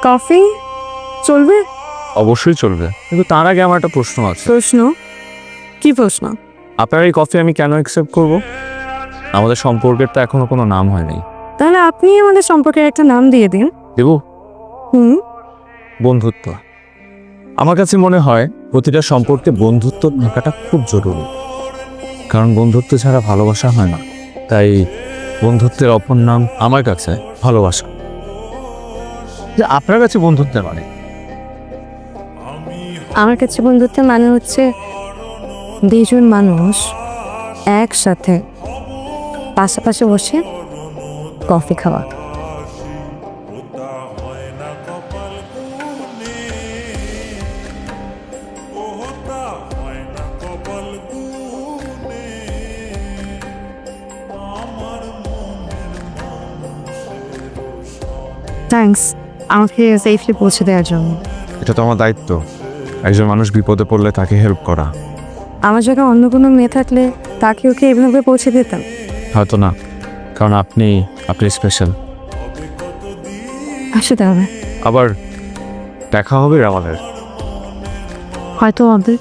Coffee চলবে? অবশ্যই চলবে, কিন্তু তার আগে আমার একটা প্রশ্ন আছে। প্রশ্ন? কি প্রশ্ন? আপনার এই কফি আমি কেন অ্যাকসেপ্ট করব? আমাদের সম্পর্কের তো এখনো কোনো নাম হয়নি। তাহলে আপনি আমাদের সম্পর্কের একটা নাম দিয়ে দিন। দেবু, হুম। বন্ধুত্ব। আমার কাছে মনে হয় প্রতিটা সম্পর্কে বন্ধুত্ব থাকাটা খুব জরুরি, কারণ বন্ধুত্ব ছাড়া ভালোবাসা হয় না। তাই বন্ধুত্বের অপর নাম আমার কাছে ভালোবাসা। যে আপনার কাছে বন্ধুত্বের মানে? আমার কাছে বন্ধুত্বের মানে হচ্ছে দুজন মানুষ একসাথে পাশাপাশি বসে কফি খাওয়া। থ্যাঙ্কস আমাকে সেফলি পৌঁছে দেওয়ার জন্য। এটা তো আমার দায়িত্ব, একজন মানুষ বিপদে পড়লে তাকে হেল্প করা। আমার জায়গায় অন্য কোনো মেয়ে থাকলে তাকে ওকে এভাবে পৌঁছে দিতাম? হয়তো না, কারণ আপনি স্পেশাল। আসতে হবে। আবার দেখা হবে আমাদের। হয়তো আমাদের